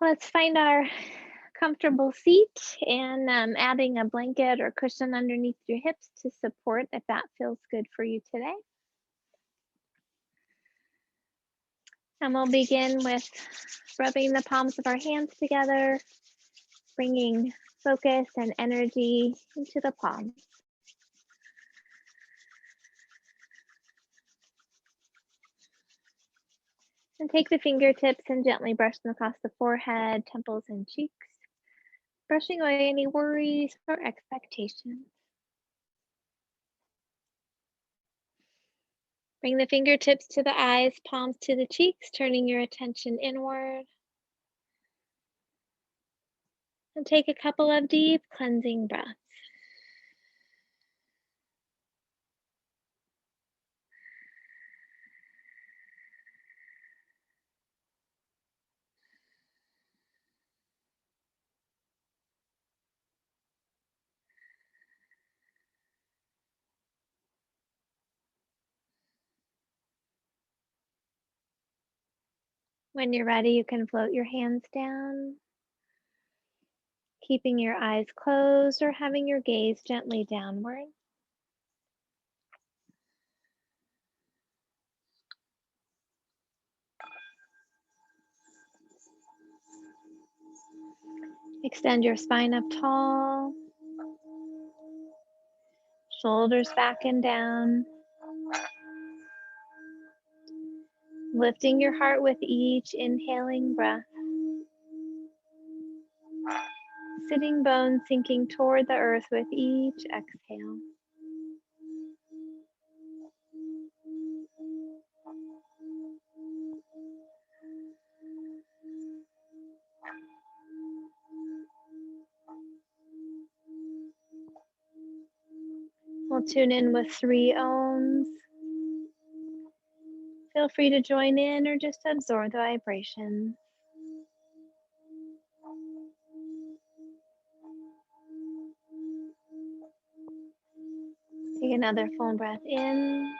Let's find our comfortable seat and adding a blanket or cushion underneath your hips to support if that feels good for you today. And we'll begin with rubbing the palms of our hands together, bringing focus and energy into the palms. And take the fingertips and gently brush them across the forehead, temples, and cheeks, brushing away any worries or expectations. Bring the fingertips to the eyes, palms to the cheeks, turning your attention inward. And take a couple of deep cleansing breaths. When you're ready, you can float your hands down, keeping your eyes closed or having your gaze gently downward. Extend your spine up tall, shoulders back and down. Lifting your heart with each inhaling breath. Sitting bones sinking toward the earth with each exhale. We'll tune in with 3 ohms. Feel free to join in or just absorb the vibration. Take another full breath in.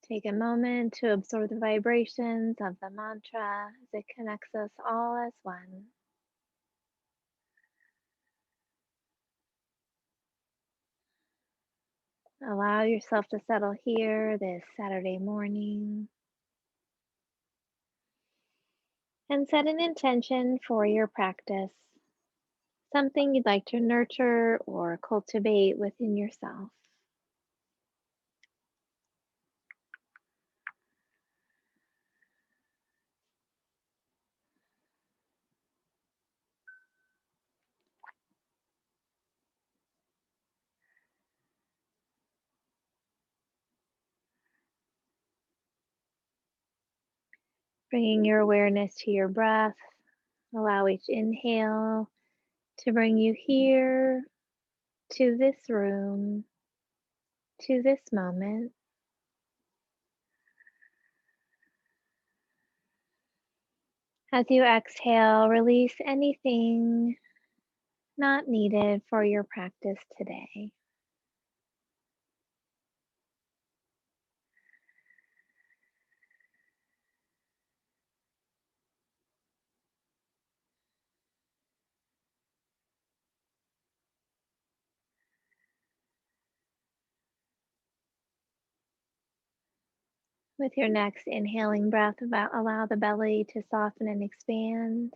Take a moment to absorb the vibrations of the mantra as it connects us all as one. Allow yourself to settle here this Saturday morning and set an intention for your practice, something you'd like to nurture or cultivate within yourself. Bringing your awareness to your breath, allow each inhale to bring you here, to this room, to this moment. As you exhale, release anything not needed for your practice today. With your next inhaling breath, allow the belly to soften and expand.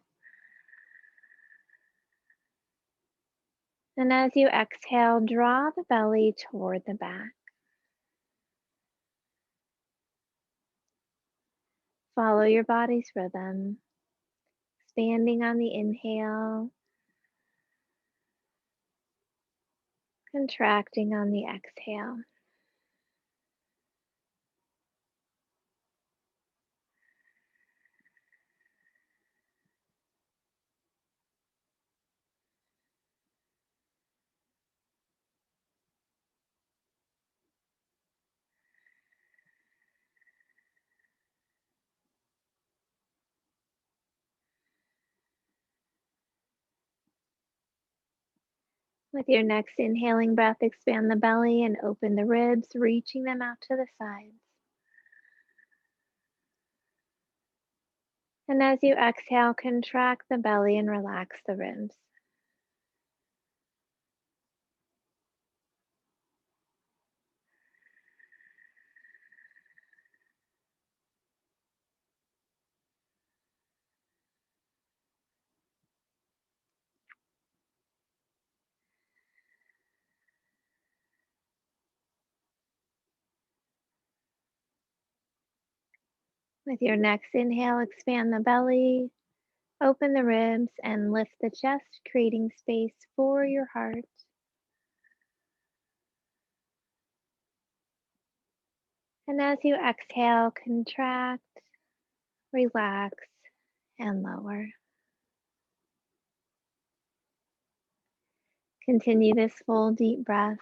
And as you exhale, draw the belly toward the back. Follow your body's rhythm, expanding on the inhale, contracting on the exhale. With your next inhaling breath, expand the belly and open the ribs, reaching them out to the sides. And as you exhale, contract the belly and relax the ribs. With your next inhale, expand the belly, open the ribs, and lift the chest, creating space for your heart. And as you exhale, contract, relax, and lower. Continue this full deep breath,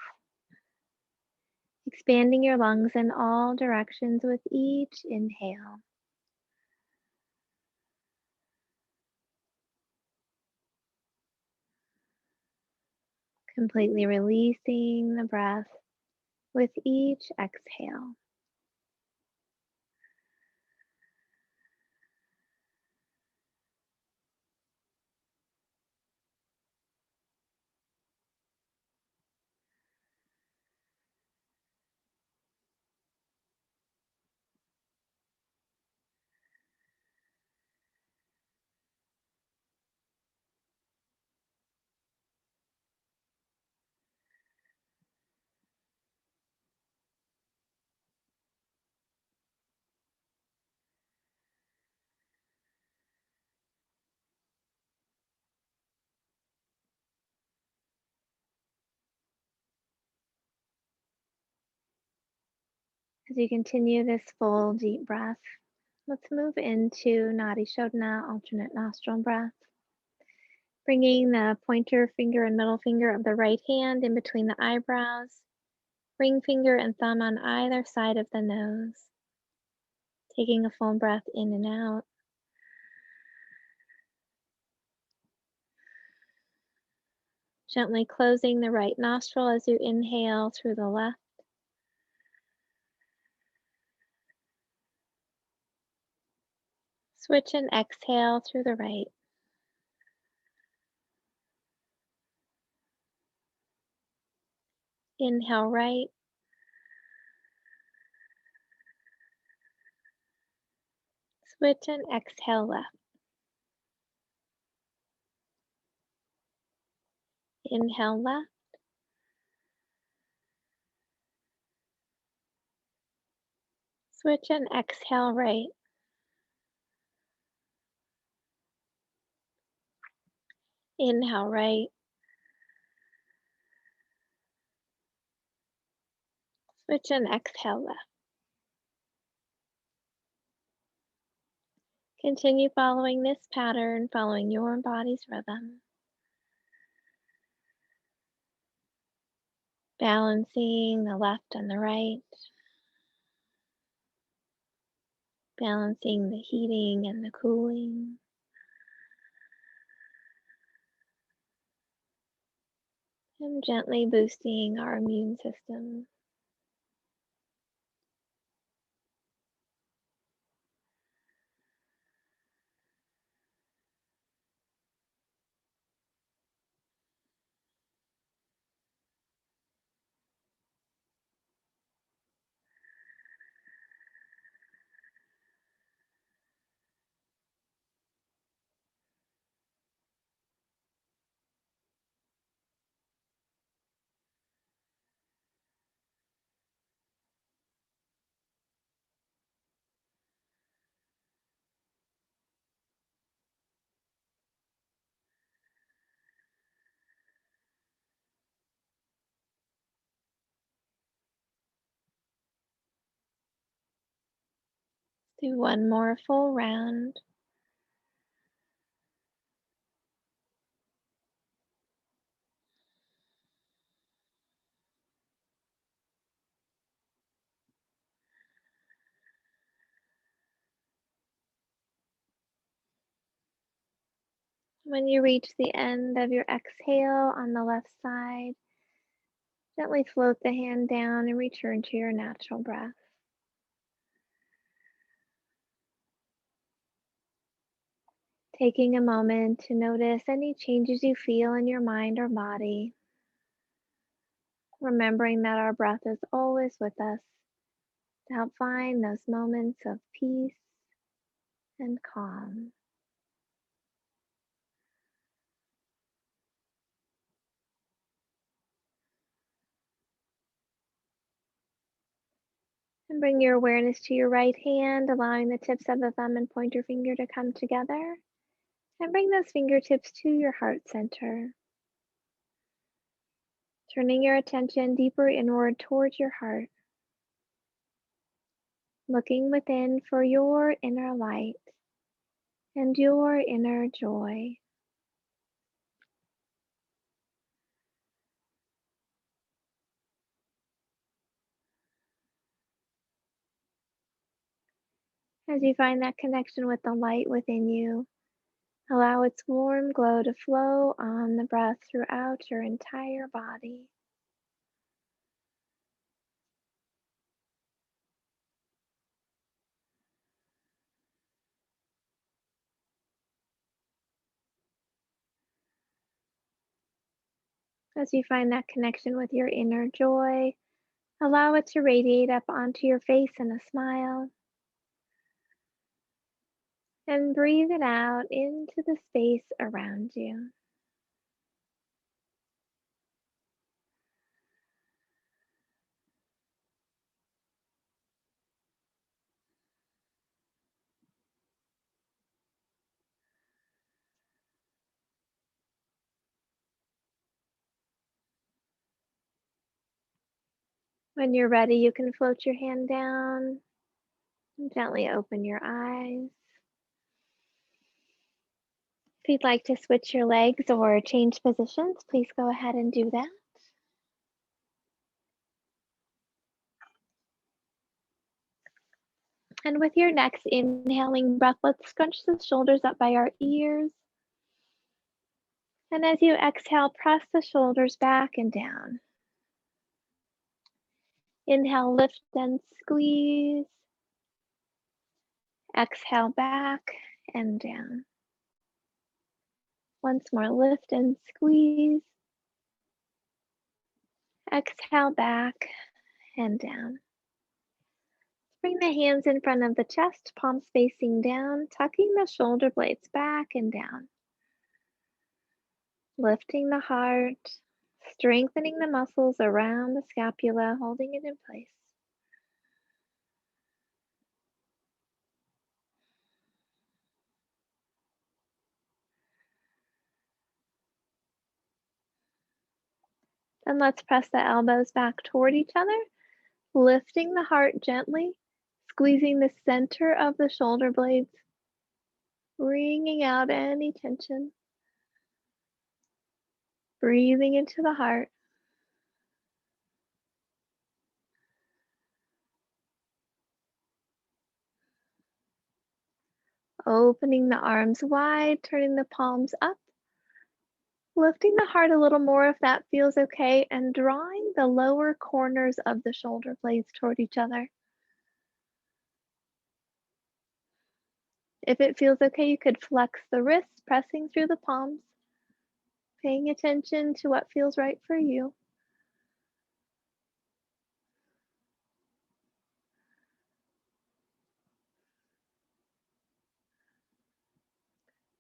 expanding your lungs in all directions with each inhale. Completely releasing the breath with each exhale. As you continue this full deep breath, let's move into Nadi Shodhana, alternate nostril breath. Bringing the pointer finger and middle finger of the right hand in between the eyebrows, ring finger and thumb on either side of the nose. Taking a full breath in and out. Gently closing the right nostril as you inhale through the left. Switch and exhale through the right. Inhale right. Switch and exhale left. Inhale left. Switch and exhale right. Inhale right. Switch and exhale left. Continue following this pattern, following your body's rhythm. Balancing the left and the right. Balancing the heating and the cooling. And gently boosting our immune system. Do one more full round. When you reach the end of your exhale on the left side, gently float the hand down and return to your natural breath. Taking a moment to notice any changes you feel in your mind or body, remembering that our breath is always with us to help find those moments of peace and calm. And bring your awareness to your right hand, allowing the tips of the thumb and pointer finger to come together. And bring those fingertips to your heart center, turning your attention deeper inward towards your heart, looking within for your inner light and your inner joy. As you find that connection with the light within you, allow its warm glow to flow on the breath throughout your entire body. As you find that connection with your inner joy, allow it to radiate up onto your face in a smile. And breathe it out into the space around you. When you're ready, you can float your hand down and gently open your eyes. If you'd like to switch your legs or change positions, please go ahead and do that. And with your next inhaling breath, let's scrunch the shoulders up by our ears. And as you exhale, press the shoulders back and down. Inhale, lift and squeeze. Exhale, back and down. Once more, lift and squeeze. Exhale, back and down. Bring the hands in front of the chest, palms facing down, tucking the shoulder blades back and down. Lifting the heart, strengthening the muscles around the scapula, holding it in place. Then let's press the elbows back toward each other, lifting the heart gently, squeezing the center of the shoulder blades, wringing out any tension. Breathing into the heart. Opening the arms wide, turning the palms up. Lifting the heart a little more if that feels okay, and drawing the lower corners of the shoulder blades toward each other. If it feels okay, you could flex the wrists, pressing through the palms, paying attention to what feels right for you.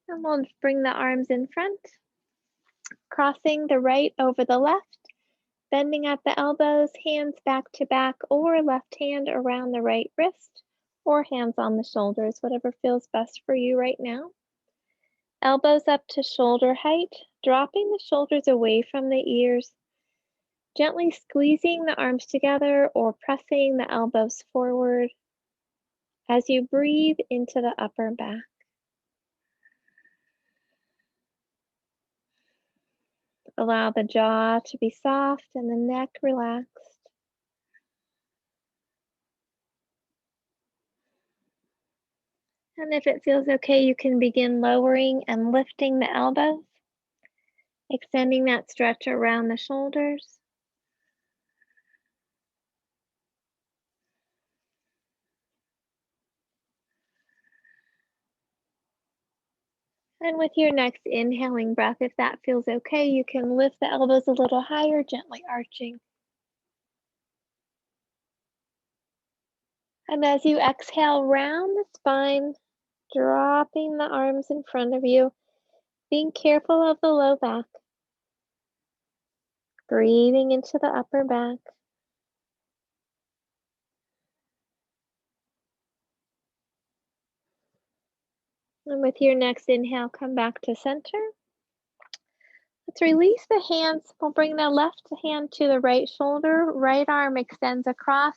And we'll bring the arms in front, crossing the right over the left, bending at the elbows, hands back to back, or left hand around the right wrist, or hands on the shoulders, whatever feels best for you right now. Elbows up to shoulder height, dropping the shoulders away from the ears, gently squeezing the arms together or pressing the elbows forward. As you breathe into the upper back, allow the jaw to be soft and the neck relaxed. And if it feels okay, you can begin lowering and lifting the elbows, extending that stretch around the shoulders. And with your next inhaling breath, if that feels okay, you can lift the elbows a little higher, gently arching. And as you exhale, round the spine, dropping the arms in front of you, being careful of the low back, breathing into the upper back. And with your next inhale, come back to center. Let's release the hands. We'll bring the left hand to the right shoulder. Right arm extends across.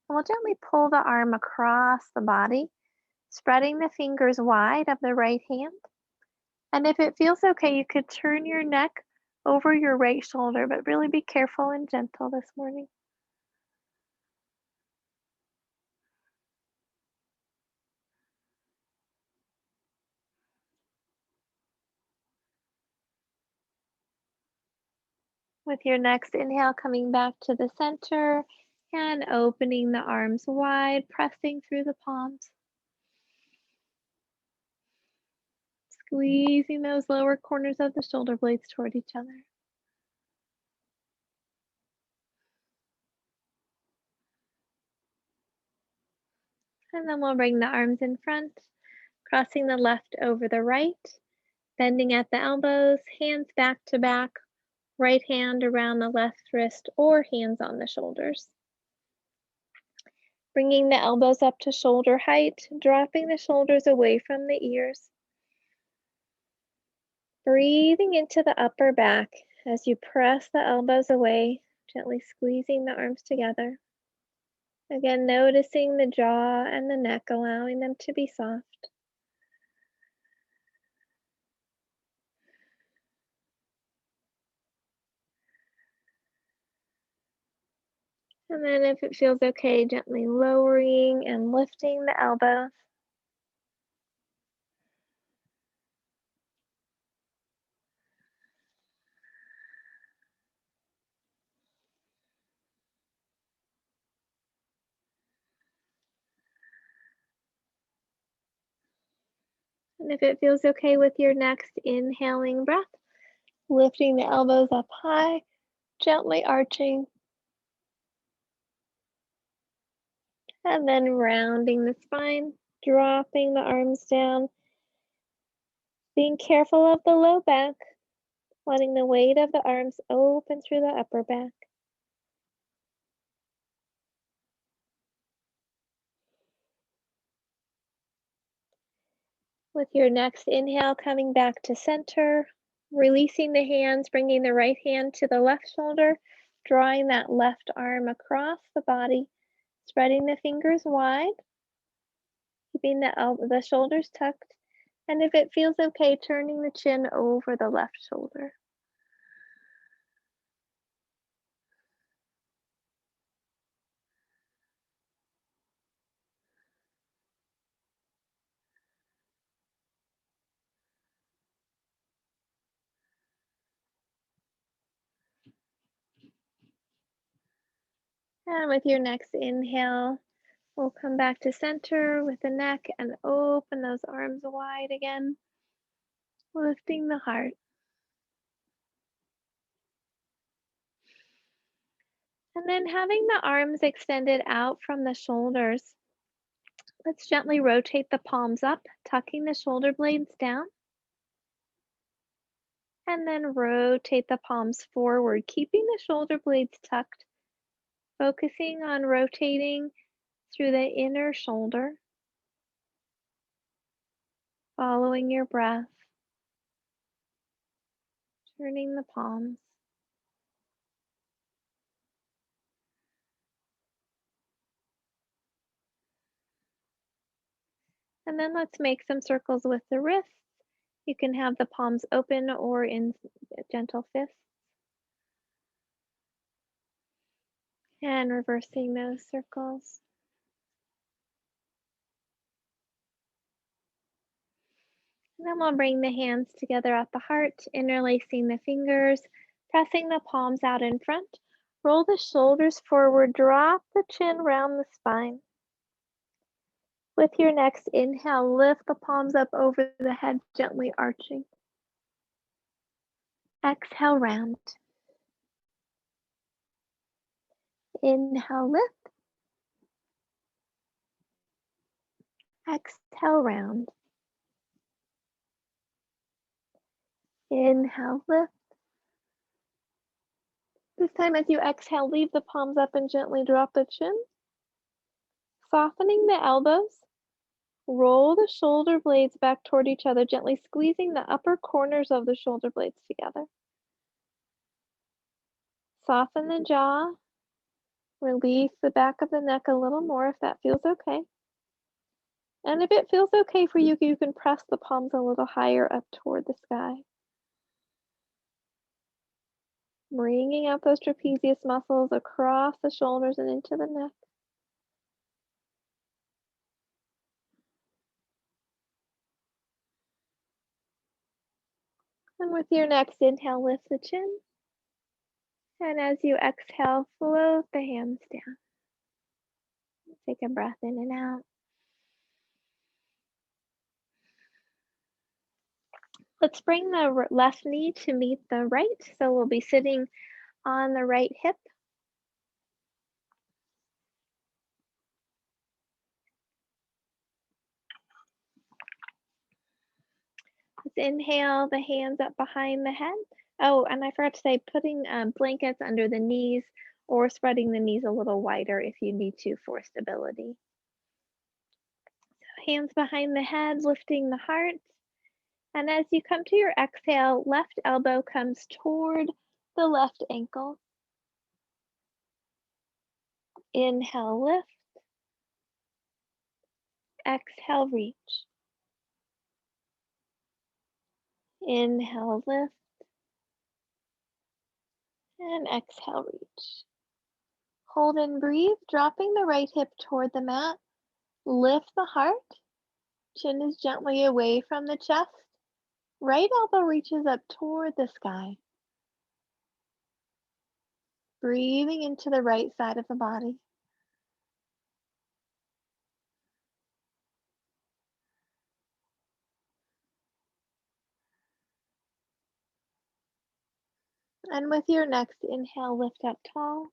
And we'll gently pull the arm across the body, spreading the fingers wide of the right hand. And if it feels okay, you could turn your neck over your right shoulder, but really be careful and gentle this morning. With your next inhale, coming back to the center and opening the arms wide, pressing through the palms. Squeezing those lower corners of the shoulder blades toward each other. And then we'll bring the arms in front, crossing the left over the right, bending at the elbows, hands back to back, right hand around the left wrist or hands on the shoulders. Bringing the elbows up to shoulder height, dropping the shoulders away from the ears. Breathing into the upper back as you press the elbows away, gently squeezing the arms together. Again, noticing the jaw and the neck, allowing them to be soft. And then if it feels okay, gently lowering and lifting the elbows. And if it feels okay with your next inhaling breath, lifting the elbows up high, gently arching, and then rounding the spine, dropping the arms down, being careful of the low back, letting the weight of the arms open through the upper back. With your next inhale, coming back to center, releasing the hands, bringing the right hand to the left shoulder, drawing that left arm across the body, spreading the fingers wide, keeping the shoulders tucked, and if it feels okay, turning the chin over the left shoulder. And with your next inhale, we'll come back to center with the neck and open those arms wide again, lifting the heart. And then having the arms extended out from the shoulders, let's gently rotate the palms up, tucking the shoulder blades down, and then rotate the palms forward, keeping the shoulder blades tucked, focusing on rotating through the inner shoulder, following your breath, turning the palms. And then let's make some circles with the wrists. You can have the palms open or in gentle fists. And reversing those circles. And then we'll bring the hands together at the heart, interlacing the fingers, pressing the palms out in front. Roll the shoulders forward, drop the chin round the spine. With your next inhale, lift the palms up over the head, gently arching. Exhale, round. Inhale, lift. Exhale, round. Inhale, lift. This time as you exhale, leave the palms up and gently drop the chin. Softening the elbows. Roll the shoulder blades back toward each other, gently squeezing the upper corners of the shoulder blades together. Soften the jaw. Release the back of the neck a little more if that feels okay. And if it feels okay for you, you can press the palms a little higher up toward the sky. Bringing out those trapezius muscles across the shoulders and into the neck. And with your next inhale, lift the chin. And as you exhale, float the hands down. Take a breath in and out. Let's bring the left knee to meet the right. So we'll be sitting on the right hip. Let's inhale the hands up behind the head. Oh, and I forgot to say, putting blankets under the knees or spreading the knees a little wider if you need to for stability. So hands behind the head, lifting the heart. And as you come to your exhale, left elbow comes toward the left ankle. Inhale, lift. Exhale, reach. Inhale, lift. And exhale, reach. Hold and breathe, dropping the right hip toward the mat. Lift the heart. Chin is gently away from the chest. Right elbow reaches up toward the sky. Breathing into the right side of the body. And with your next inhale, lift up tall.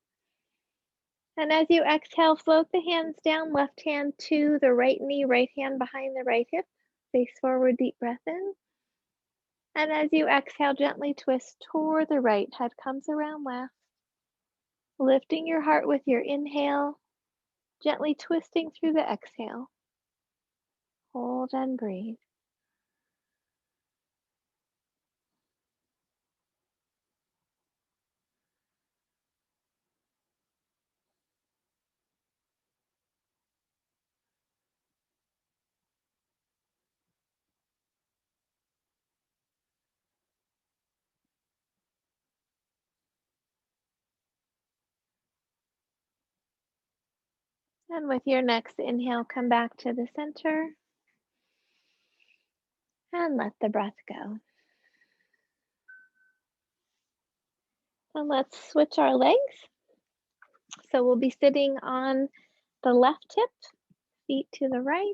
And as you exhale, float the hands down, left hand to the right knee, right hand behind the right hip. Face forward, deep breath in. And as you exhale, gently twist toward the right, head comes around left. Lifting your heart with your inhale, gently twisting through the exhale. Hold and breathe. And with your next inhale, come back to the center and let the breath go. And let's switch our legs. So we'll be sitting on the left hip, feet to the right.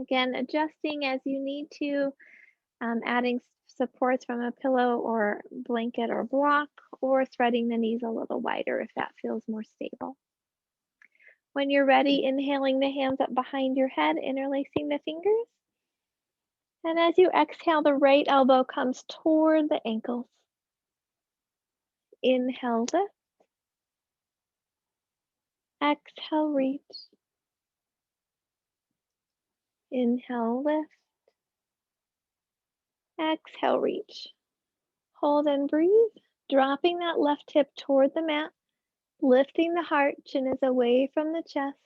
Again, adjusting as you need to, adding supports from a pillow or blanket or block, or threading the knees a little wider if that feels more stable. When you're ready, inhaling the hands up behind your head, interlacing the fingers. And as you exhale, the right elbow comes toward the ankles. Inhale, lift. Exhale, reach. Inhale, lift. Exhale, reach. Hold and breathe. Dropping that left hip toward the mat. Lifting the heart, chin is away from the chest.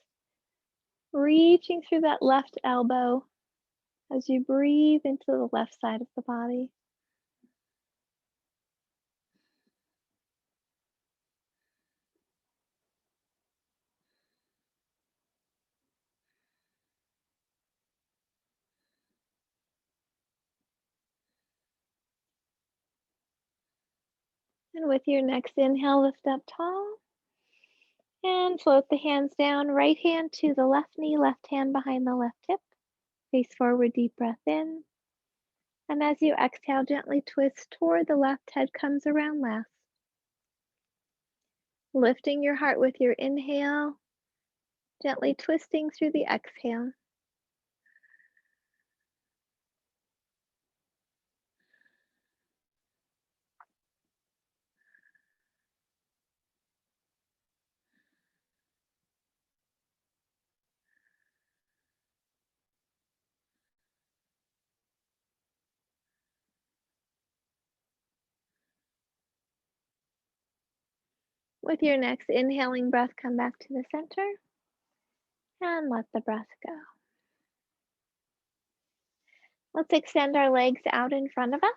reaching through that left elbow as you breathe into the left side of the body. And with your next inhale, lift up tall and float the hands down. Right hand to the left knee, left hand behind the left hip. Face forward, deep breath in. And as you exhale, gently twist toward the left, head comes around last. Lifting your heart with your inhale, gently twisting through the exhale. With your next inhaling breath, come back to the center and let the breath go. Let's extend our legs out in front of us,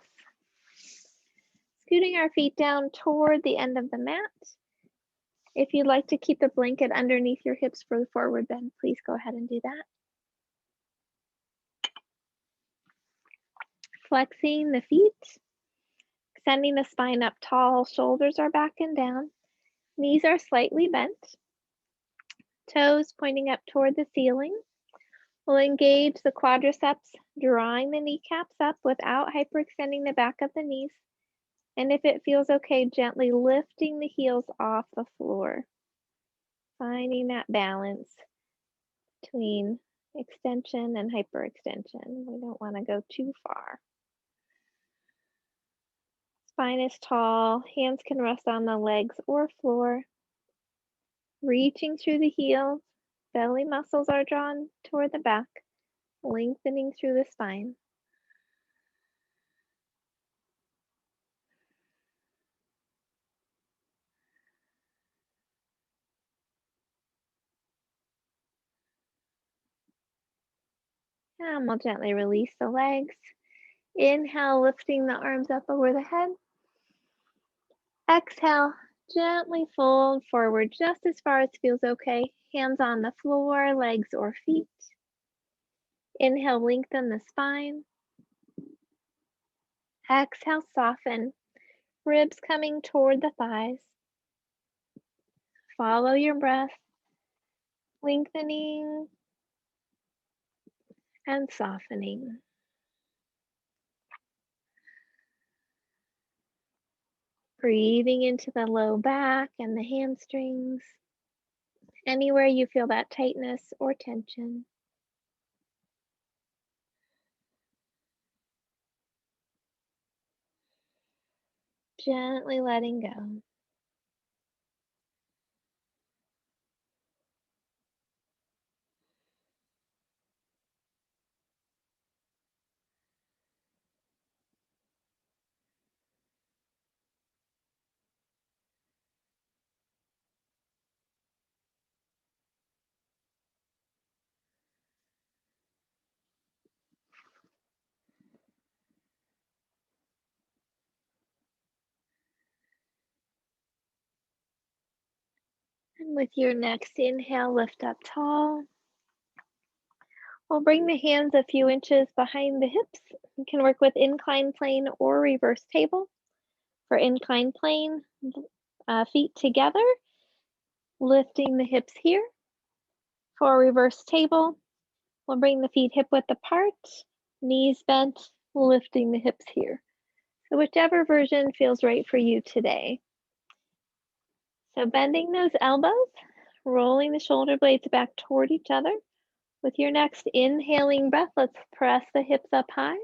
scooting our feet down toward the end of the mat. If you'd like to keep the blanket underneath your hips for the forward bend, please go ahead and do that. Flexing the feet, extending the spine up tall, shoulders are back and down, knees are slightly bent, toes pointing up toward the ceiling. We'll engage the quadriceps, drawing the kneecaps up without hyperextending the back of the knees. And if it feels okay, gently lifting the heels off the floor. Finding that balance between extension and hyperextension. We don't want to go too far. Spine is tall, hands can rest on the legs or floor. Reaching through the heels, belly muscles are drawn toward the back, lengthening through the spine. And we'll gently release the legs. Inhale, lifting the arms up over the head. Exhale, gently fold forward just as far as feels okay. Hands on the floor, legs or feet. Inhale, lengthen the spine. Exhale, soften. Ribs coming toward the thighs. Follow your breath, lengthening and softening. Breathing into the low back and the hamstrings. Anywhere you feel that tightness or tension. Gently letting go. And with your next inhale, lift up tall. We'll bring the hands a few inches behind the hips. You can work with inclined plane or reverse table. For inclined plane, feet together, lifting the hips here. For reverse table, we'll bring the feet hip width apart, knees bent, lifting the hips here. So whichever version feels right for you today. So bending those elbows, rolling the shoulder blades back toward each other. With your next inhaling breath, let's press the hips up high.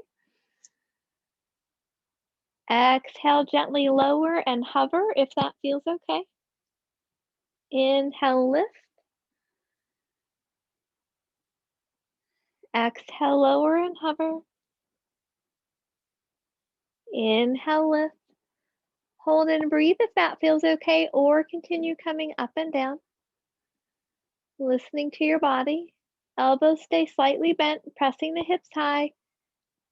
Exhale, gently lower and hover if that feels okay. Inhale, lift. Exhale, lower and hover. Inhale, lift. Hold and breathe if that feels okay, or continue coming up and down. Listening to your body. Elbows stay slightly bent, pressing the hips high.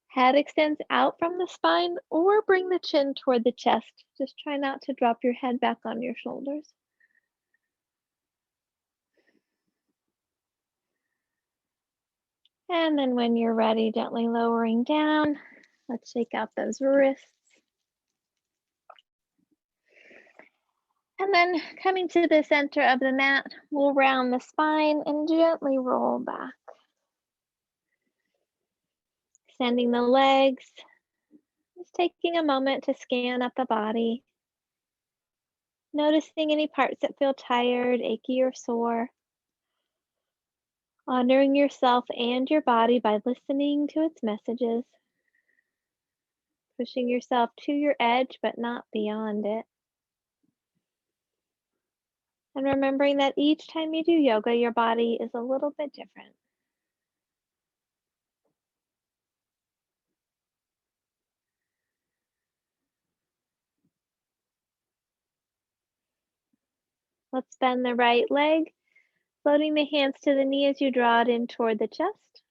Head extends out from the spine or bring the chin toward the chest. Just try not to drop your head back on your shoulders. And then when you're ready, gently lowering down. Let's shake out those wrists. And then coming to the center of the mat, we'll round the spine and gently roll back. Extending the legs, just taking a moment to scan up the body. Noticing any parts that feel tired, achy, or sore. Honoring yourself and your body by listening to its messages. Pushing yourself to your edge, but not beyond it. And remembering that each time you do yoga, your body is a little bit different. Let's bend the right leg, floating the hands to the knee as you draw it in toward the chest.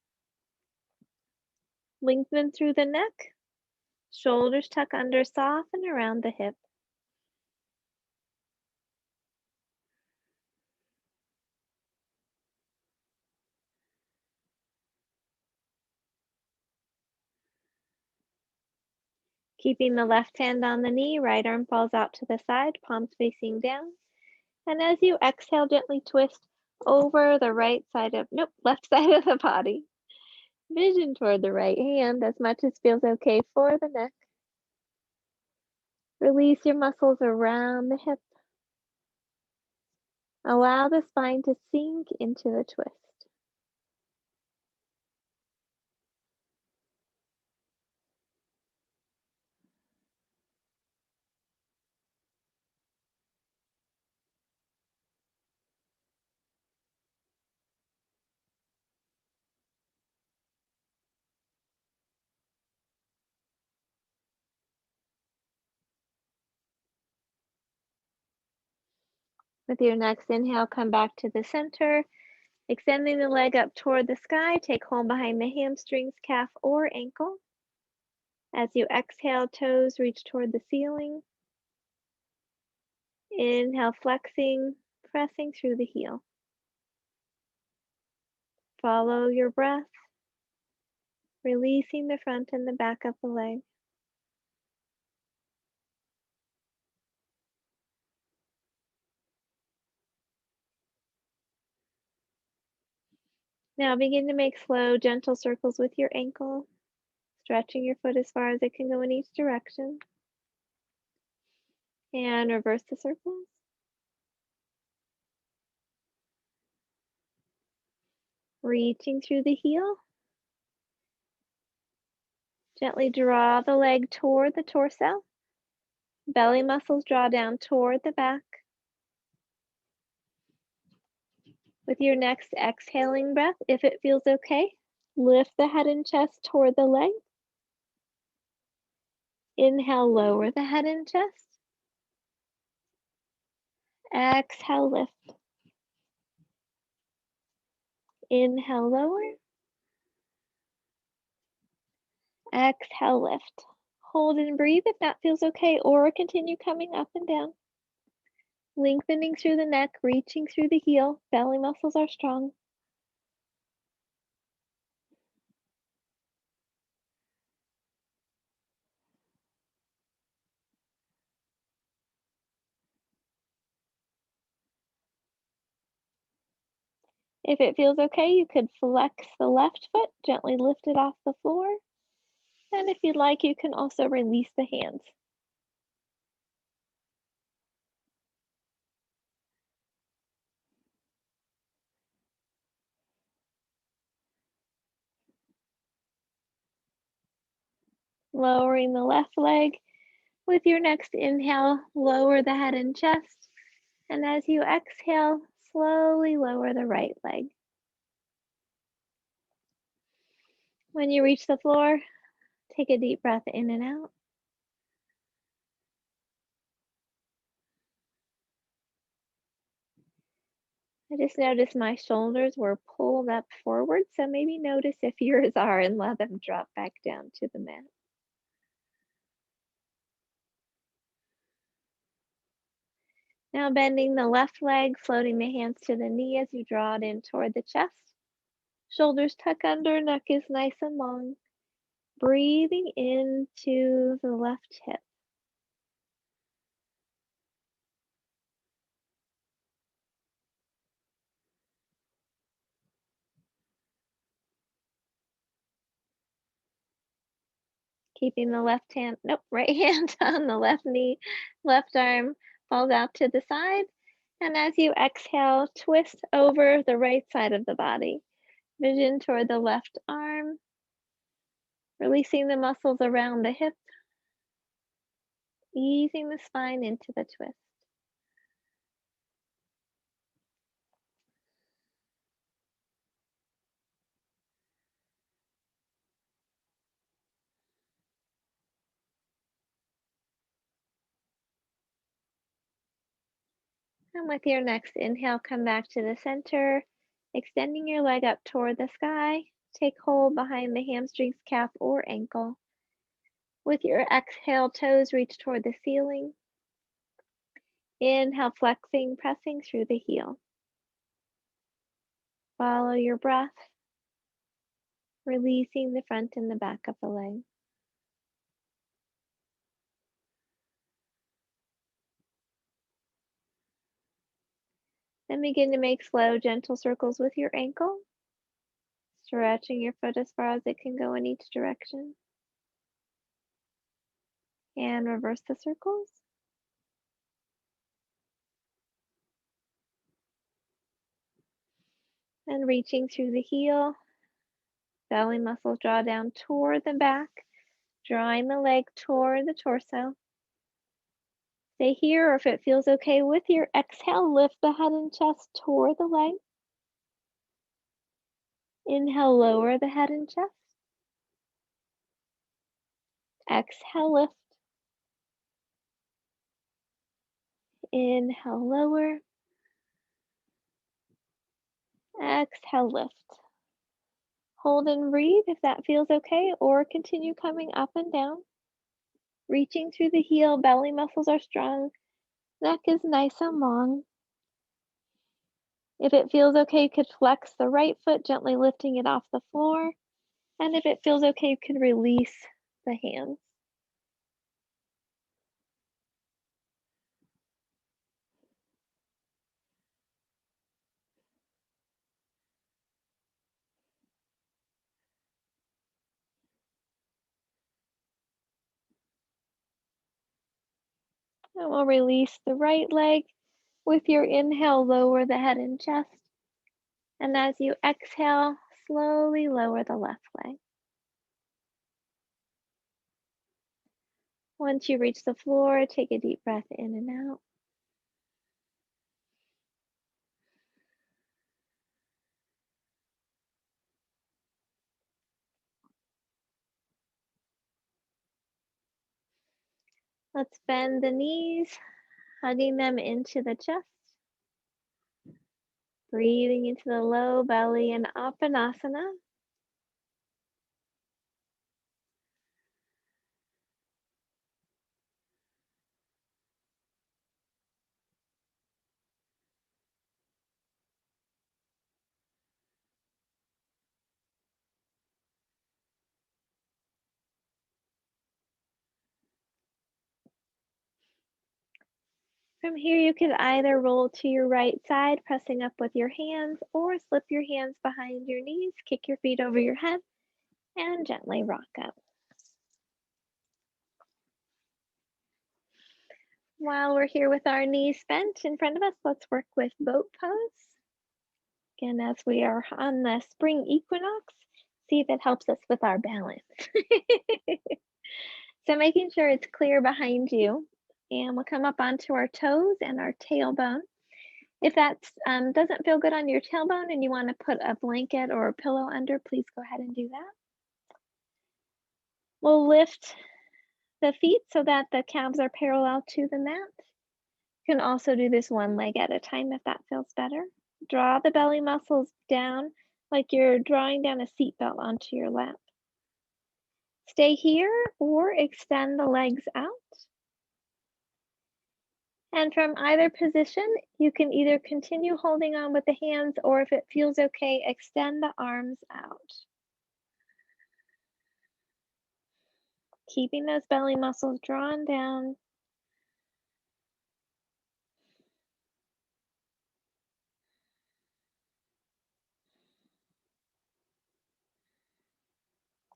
Lengthen through the neck. Shoulders tuck under, soften around the hip. Keeping the left hand on the knee, right arm falls out to the side, palms facing down. And as you exhale, gently twist over the left side of the body. Vision toward the right hand as much as feels okay for the neck. Release your muscles around the hip. Allow the spine to sink into the twist. With your next inhale, come back to the center, extending the leg up toward the sky. Take hold behind the hamstrings, calf, or ankle. As you exhale, toes reach toward the ceiling. Inhale, flexing, pressing through the heel. Follow your breath, releasing the front and the back of the leg. Now begin to make slow, gentle circles with your ankle, stretching your foot as far as it can go in each direction. And reverse the circles. Reaching through the heel. Gently draw the leg toward the torso. Belly muscles draw down toward the back. With your next exhaling breath, if it feels okay, lift the head and chest toward the leg. Inhale, lower the head and chest. Exhale, lift. Inhale, lower. Exhale, lift. Hold and breathe if that feels okay, or continue coming up and down. Lengthening through the neck, reaching through the heel. Belly muscles are strong. If it feels okay, you could flex the left foot, gently lift it off the floor. And if you'd like, you can also release the hands. Lowering the left leg. With your next inhale, lower the head and chest. And as you exhale, slowly lower the right leg. When you reach the floor, take a deep breath in and out. I just noticed my shoulders were pulled up forward, so maybe notice if yours are and let them drop back down to the mat. Now bending the left leg, floating the hands to the knee as you draw it in toward the chest. Shoulders tuck under, neck is nice and long. Breathing into the left hip. Keeping the right hand on the left knee, left arm falls out to the side. And as you exhale, twist over the right side of the body. Vision toward the left arm, releasing the muscles around the hip, easing the spine into the twist. And with your next inhale, come back to the center, extending your leg up toward the sky. Take hold behind the hamstrings, calf, or ankle. With your exhale, toes reach toward the ceiling. Inhale, flexing, pressing through the heel. Follow your breath, releasing the front and the back of the leg. Then begin to make slow, gentle circles with your ankle, stretching your foot as far as it can go in each direction. And reverse the circles. And reaching through the heel, belly muscles draw down toward the back, drawing the leg toward the torso. Stay here, or if it feels okay with your exhale, lift the head and chest toward the leg. Inhale, lower the head and chest. Exhale, lift. Inhale, lower. Exhale, lift. Hold and breathe if that feels okay, or continue coming up and down. Reaching through the heel, belly muscles are strong, neck is nice and long. If it feels okay, you could flex the right foot, gently lifting it off the floor. And if it feels okay, you can release the hands. And we'll release the right leg. With your inhale, lower the head and chest. And as you exhale, slowly lower the left leg. Once you reach the floor, take a deep breath in and out. Let's bend the knees, hugging them into the chest. Breathing into the low belly and Apanasana. From here, you could either roll to your right side, pressing up with your hands, or slip your hands behind your knees, kick your feet over your head, and gently rock up. While we're here with our knees bent in front of us, let's work with boat pose. Again, as we are on the spring equinox, see if it helps us with our balance. So making sure it's clear behind you, and we'll come up onto our toes and our tailbone. If that doesn't feel good on your tailbone and you want to put a blanket or a pillow under, please go ahead and do that. We'll lift the feet so that the calves are parallel to the mat. You can also do this one leg at a time if that feels better. Draw the belly muscles down like you're drawing down a seatbelt onto your lap. Stay here or extend the legs out. And from either position, you can either continue holding on with the hands, or if it feels okay, extend the arms out. Keeping those belly muscles drawn down.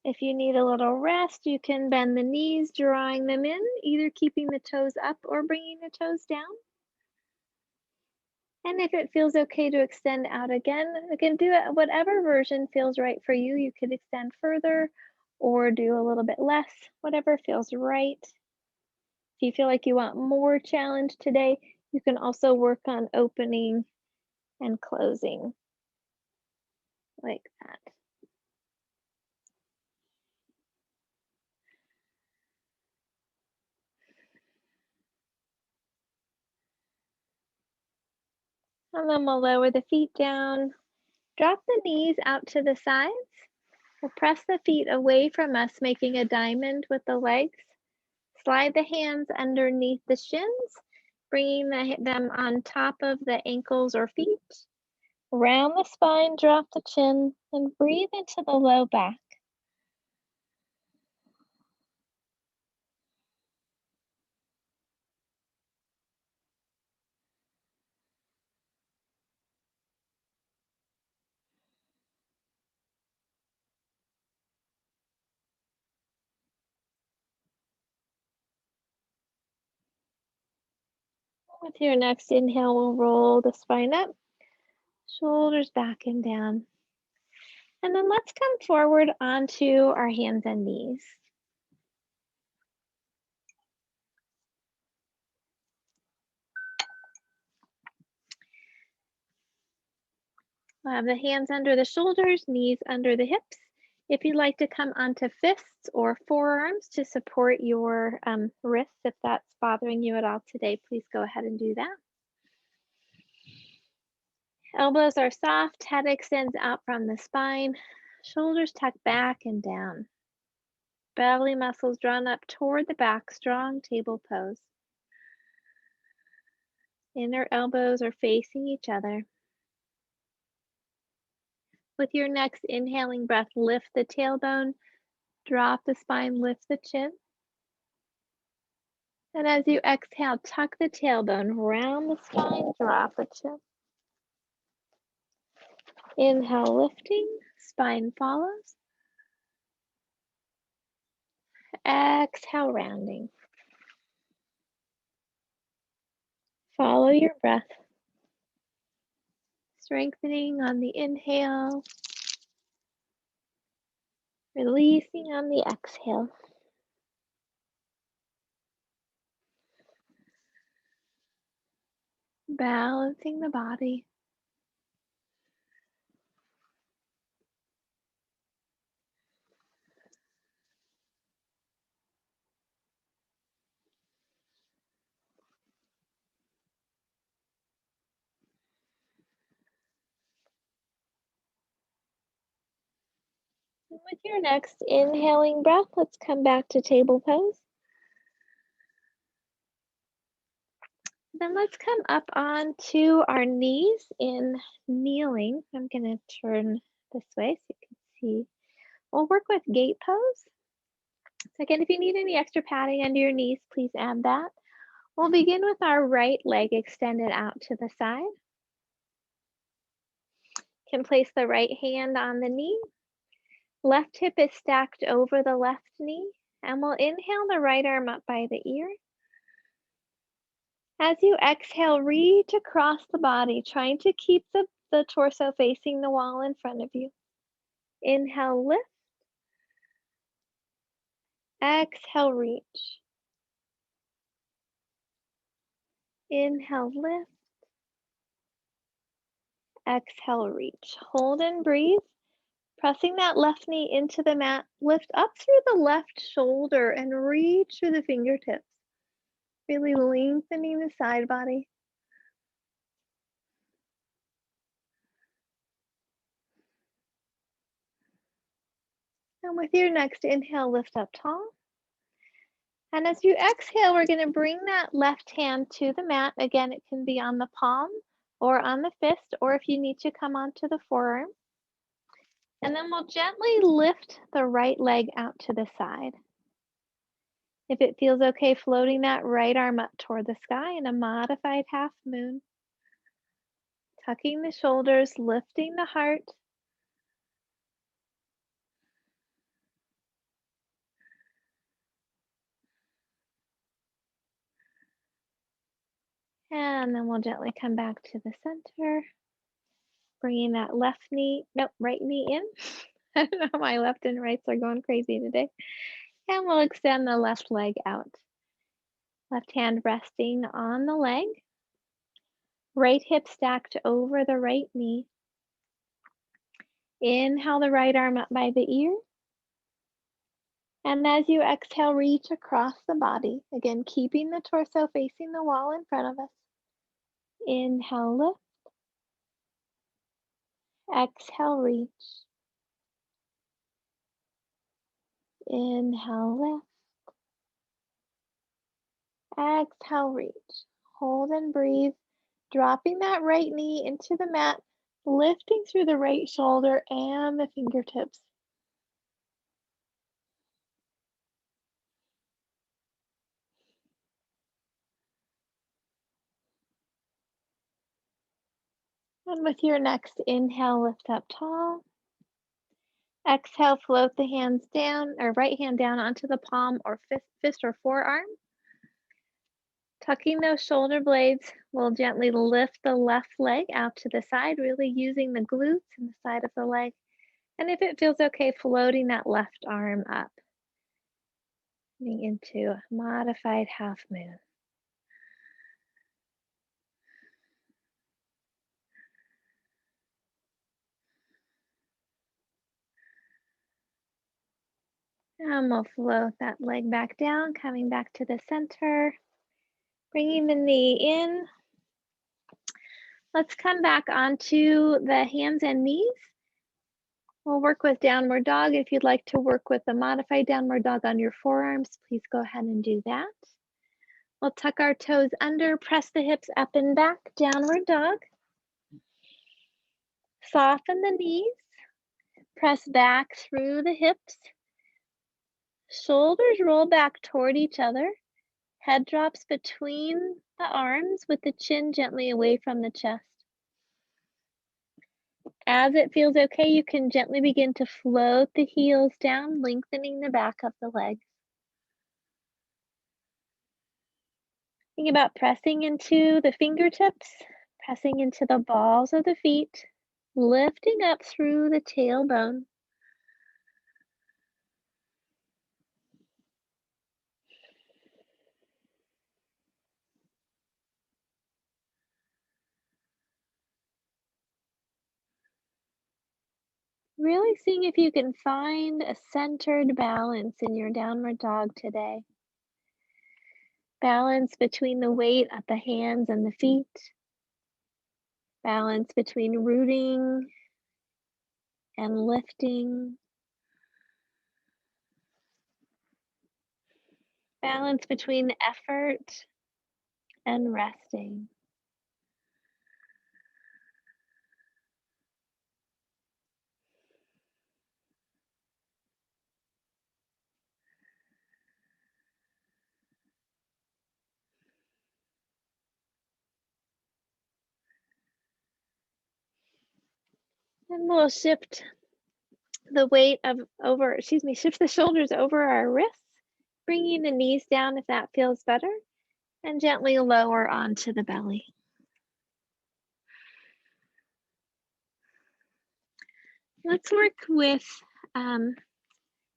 If you need a little rest, you can bend the knees, drawing them in, either keeping the toes up or bringing the toes down. And if it feels okay to extend out again, do it whatever version feels right for you. You could extend further or do a little bit less, whatever feels right. If you feel like you want more challenge today, you can also work on opening and closing like that. And then we'll lower the feet down, drop the knees out to the sides. We'll press the feet away from us, making a diamond with the legs. Slide the hands underneath the shins, bringing them on top of the ankles or feet. Round the spine, drop the chin, and breathe into the low back. With your next inhale, we'll roll the spine up, shoulders back and down. And then let's come forward onto our hands and knees. We'll have the hands under the shoulders, knees under the hips. If you'd like to come onto fists or forearms to support your wrists, if that's bothering you at all today, please go ahead and do that. Elbows are soft, head extends out from the spine, shoulders tuck back and down. Belly muscles drawn up toward the back, strong table pose. Inner elbows are facing each other. With your next inhaling breath, lift the tailbone, drop the spine, lift the chin. And as you exhale, tuck the tailbone, round the spine, drop the chin. Inhale, lifting, spine follows. Exhale, rounding. Follow your breath. Strengthening on the inhale, releasing on the exhale. Balancing the body. And with your next inhaling breath, let's come back to table pose. Then let's come up onto our knees in kneeling. I'm going to turn this way so you can see. We'll work with gate pose. So again, if you need any extra padding under your knees, please add that. We'll begin with our right leg extended out to the side. You can place the right hand on the knee. Left hip is stacked over the left knee, and we'll inhale the right arm up by the ear. As you exhale, reach across the body, trying to keep the torso facing the wall in front of you. Inhale, lift. Exhale, reach. Inhale, lift. Exhale, reach. Hold and breathe. Pressing that left knee into the mat, lift up through the left shoulder and reach through the fingertips. Really lengthening the side body. And with your next inhale, lift up tall. And as you exhale, we're going to bring that left hand to the mat. Again, it can be on the palm or on the fist, or if you need to come onto the forearm. And then we'll gently lift the right leg out to the side. If it feels okay, floating that right arm up toward the sky in a modified half moon. Tucking the shoulders, lifting the heart. And then we'll gently come back to the center. Bringing that right knee in. I don't know, my left and rights are going crazy today. And we'll extend the left leg out. Left hand resting on the leg. Right hip stacked over the right knee. Inhale the right arm up by the ear. And as you exhale, reach across the body. Again, keeping the torso facing the wall in front of us. Inhale, lift. Exhale, reach. Inhale, lift. Exhale, reach. Hold and breathe. Dropping that right knee into the mat, lifting through the right shoulder and the fingertips. And with your next inhale, lift up tall. Exhale, float the hands down, or right hand down onto the palm or fist or forearm. Tucking those shoulder blades, we'll gently lift the left leg out to the side, really using the glutes and the side of the leg. And if it feels okay, floating that left arm up. Into a modified half moon. And we'll float that leg back down, coming back to the center, bringing the knee in. Let's come back onto the hands and knees. We'll work with downward dog. If you'd like to work with the modified downward dog on your forearms, please go ahead and do that. We'll tuck our toes under, press the hips up and back, downward dog. Soften the knees, press back through the hips. Shoulders roll back toward each other. Head drops between the arms with the chin gently away from the chest. As it feels okay, you can gently begin to float the heels down, lengthening the back of the leg. Think about pressing into the fingertips, pressing into the balls of the feet, lifting up through the tailbone. Really seeing if you can find a centered balance in your downward dog today. Balance between the weight of the hands and the feet. Balance between rooting and lifting. Balance between effort and resting. And we'll shift the weight shift the shoulders over our wrists, bringing the knees down if that feels better, and gently lower onto the belly. Let's work with, so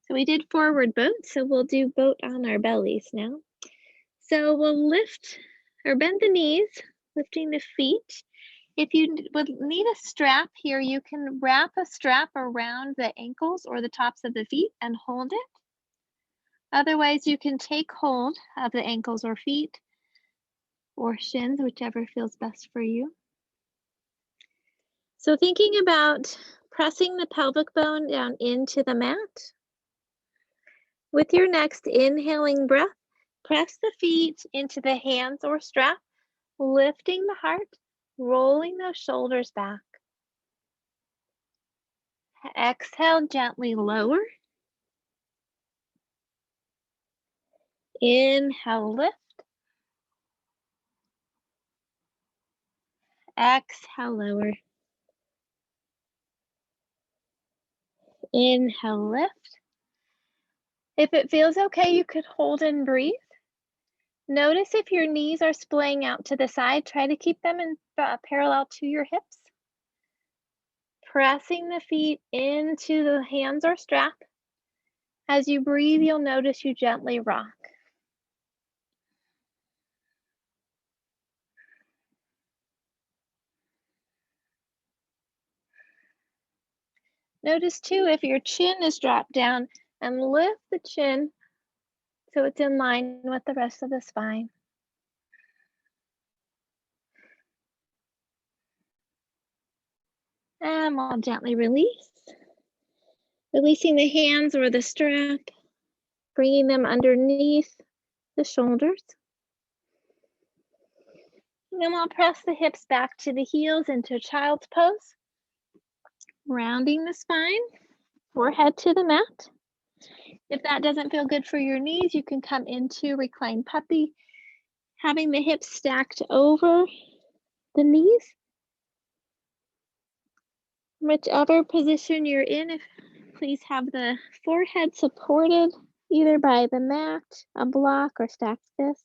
we did forward boat, so we'll do boat on our bellies now. So we'll lift or bend the knees, lifting the feet. If you would need a strap here, you can wrap a strap around the ankles or the tops of the feet and hold it. Otherwise, you can take hold of the ankles or feet or shins, whichever feels best for you. So thinking about pressing the pelvic bone down into the mat, With your next inhaling breath, press the feet into the hands or strap, lifting the heart, rolling those shoulders back. Exhale, gently lower. Inhale, lift. Exhale, lower. Inhale, lift. If it feels okay, you could hold and breathe. Notice if your knees are splaying out to the side. Try to keep them in parallel to your hips. Pressing the feet into the hands or strap. As you breathe, you'll notice you gently rock. Notice too if your chin is dropped down, and lift the chin so it's in line with the rest of the spine. And we'll gently release. Releasing the hands or the strap, bringing them underneath the shoulders. And then we'll press the hips back to the heels into child's pose. Rounding the spine, forehead to the mat. If that doesn't feel good for your knees, you can come into reclined puppy, having the hips stacked over the knees. Whichever position you're in, please have the forehead supported either by the mat, a block, or stacked fists.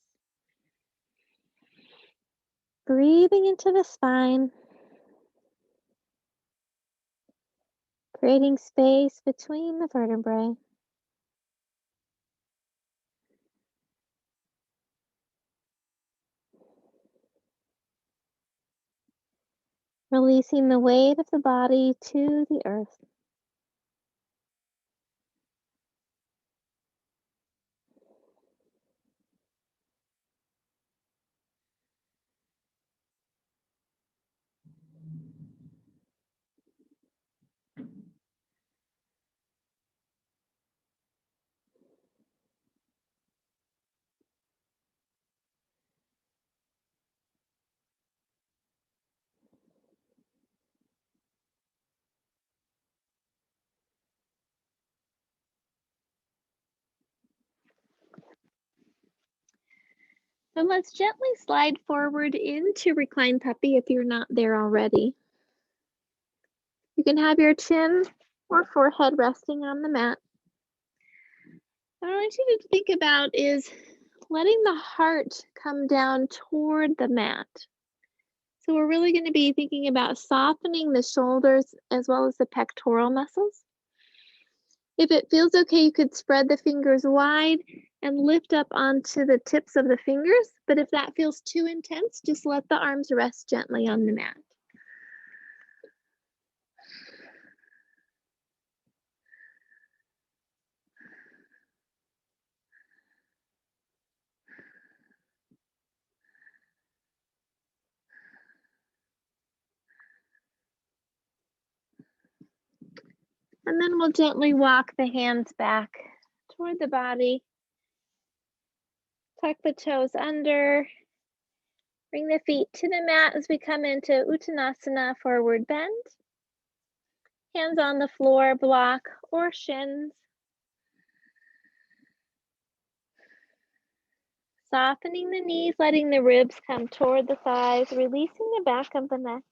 Breathing into the spine, creating space between the vertebrae. Releasing the weight of the body to the earth. And let's gently slide forward into reclined puppy if you're not there already. You can have your chin or forehead resting on the mat. What I want you to think about is letting the heart come down toward the mat. So we're really going to be thinking about softening the shoulders as well as the pectoral muscles. If it feels okay, you could spread the fingers wide and lift up onto the tips of the fingers. But if that feels too intense, just let the arms rest gently on the mat. And then we'll gently walk the hands back toward the body. Tuck the toes under. Bring the feet to the mat as we come into Uttanasana, forward bend. Hands on the floor, block or shins. Softening the knees, letting the ribs come toward the thighs, releasing the back of the neck.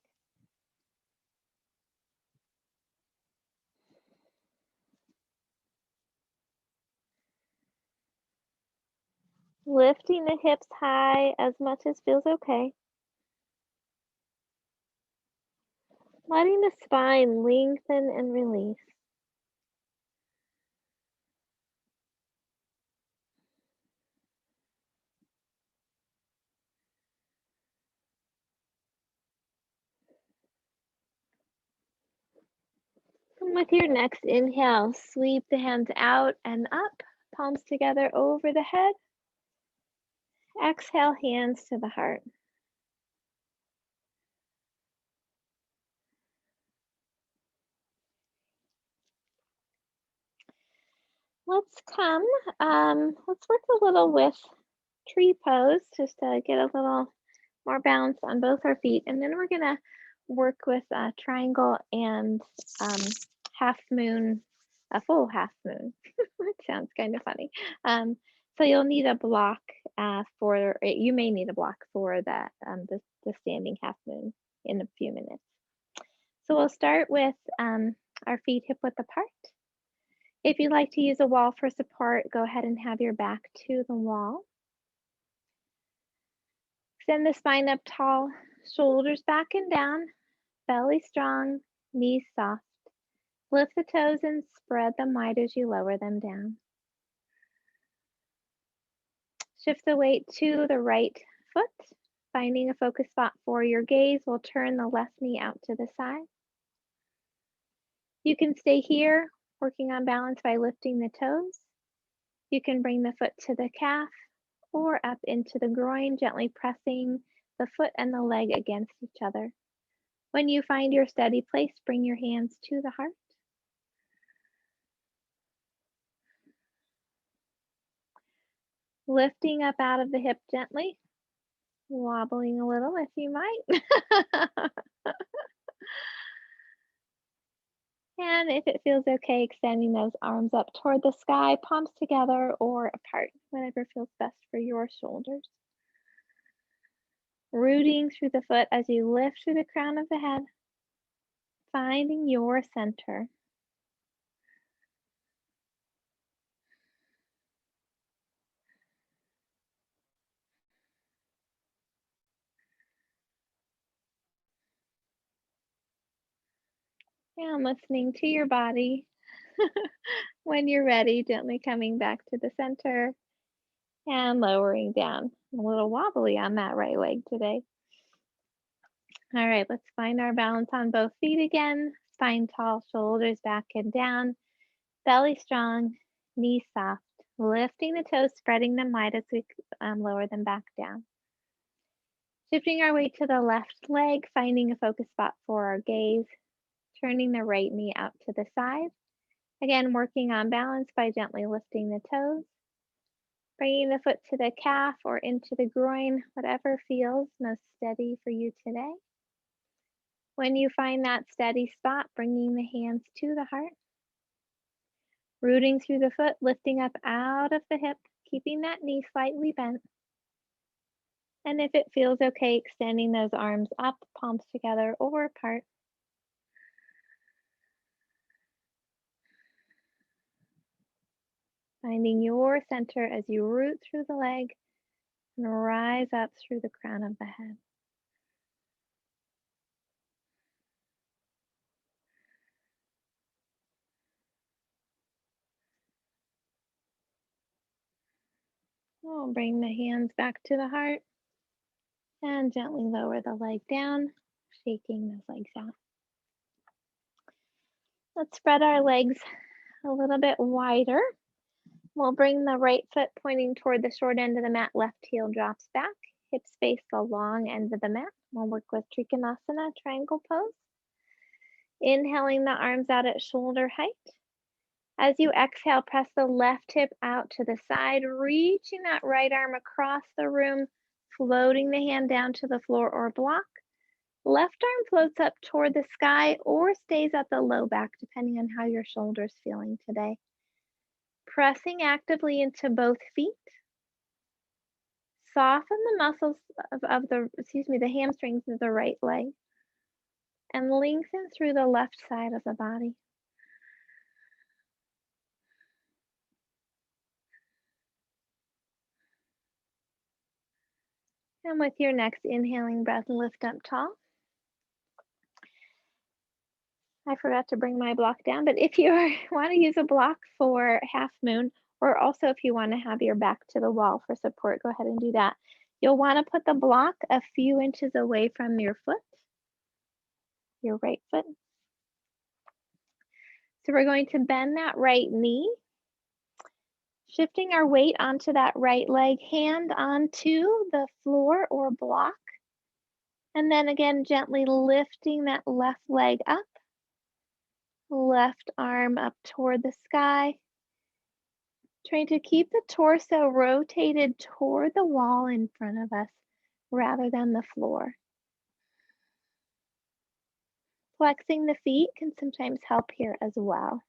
Lifting the hips high as much as feels okay. Letting the spine lengthen and release. And with your next inhale, sweep the hands out and up, palms together over the head. Exhale, hands to the heart. Let's come, let's work a little with tree pose just to get a little more balance on both our feet. And then we're gonna work with a triangle and um, half moon, a full half moon. It sounds kind of funny. Um, so you'll need a block for, you may need a block for that, the standing half moon in a few minutes. So we'll start with our feet hip width apart. If you'd like to use a wall for support, go ahead and have your back to the wall. Extend the spine up tall, shoulders back and down, belly strong, knees soft. Lift the toes and spread them wide as you lower them down. Shift the weight to the right foot. Finding a focus spot for your gaze, we'll turn the left knee out to the side. You can stay here, working on balance by lifting the toes. You can bring the foot to the calf or up into the groin, gently pressing the foot and the leg against each other. When you find your steady place, bring your hands to the heart. Lifting up out of the hip gently, wobbling a little if you might. And if it feels okay, extending those arms up toward the sky, palms together or apart, whatever feels best for your shoulders. Rooting through the foot as you lift through the crown of the head, finding your center. And listening to your body. When you're ready, gently coming back to the center and lowering down. A little wobbly on that right leg today. All right, let's find our balance on both feet again. Spine tall, shoulders back and down, belly strong, knees soft. Lifting the toes, spreading them wide as we lower them back down. Shifting our weight to the left leg, finding a focus spot for our gaze. Turning the right knee out to the side. Again, working on balance by gently lifting the toes. Bringing the foot to the calf or into the groin, whatever feels most steady for you today. When you find that steady spot, bringing the hands to the heart. Rooting through the foot, lifting up out of the hip, keeping that knee slightly bent. And if it feels okay, extending those arms up, palms together or apart. Finding your center as you root through the leg and rise up through the crown of the head. We'll bring the hands back to the heart and gently lower the leg down, shaking those legs out. Let's spread our legs a little bit wider. We'll bring the right foot pointing toward the short end of the mat, left heel drops back, hips face the long end of the mat. We'll work with Trikonasana, triangle pose. Inhaling the arms out at shoulder height. As you exhale, press the left hip out to the side, reaching that right arm across the room, floating the hand down to the floor or block. Left arm floats up toward the sky or stays at the low back, depending on how your shoulder's feeling today. Pressing actively into both feet. Soften the muscles of the hamstrings of the right leg and lengthen through the left side of the body. And with your next inhaling breath, lift up tall. I forgot to bring my block down, but if you want to use a block for half moon, or also if you want to have your back to the wall for support, go ahead and do that. You'll want to put the block a few inches away from your foot, your right foot. So we're going to bend that right knee, shifting our weight onto that right leg, hand onto the floor or block, and then again gently lifting that left leg up. Left arm up toward the sky, Trying to keep the torso rotated toward the wall in front of us rather than the floor. Flexing the feet can sometimes help here as well.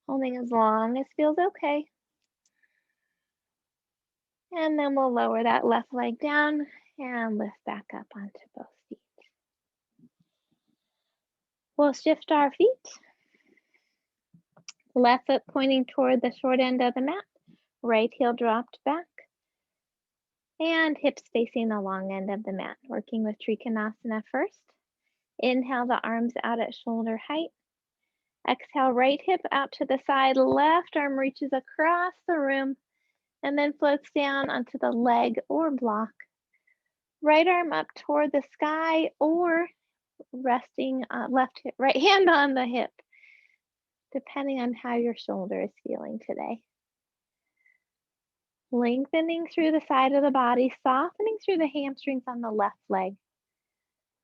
Holding as long as feels okay. And then we'll lower that left leg down and lift back up onto both feet. We'll shift our feet. Left foot pointing toward the short end of the mat. Right heel dropped back. And hips facing the long end of the mat. Working with Trikonasana first. Inhale the arms out at shoulder height. Exhale, right hip out to the side. Left arm reaches across the room and then floats down onto the leg or block. Right arm up toward the sky or resting right hand on the hip, depending on how your shoulder is feeling today. Lengthening through the side of the body, softening through the hamstrings on the left leg.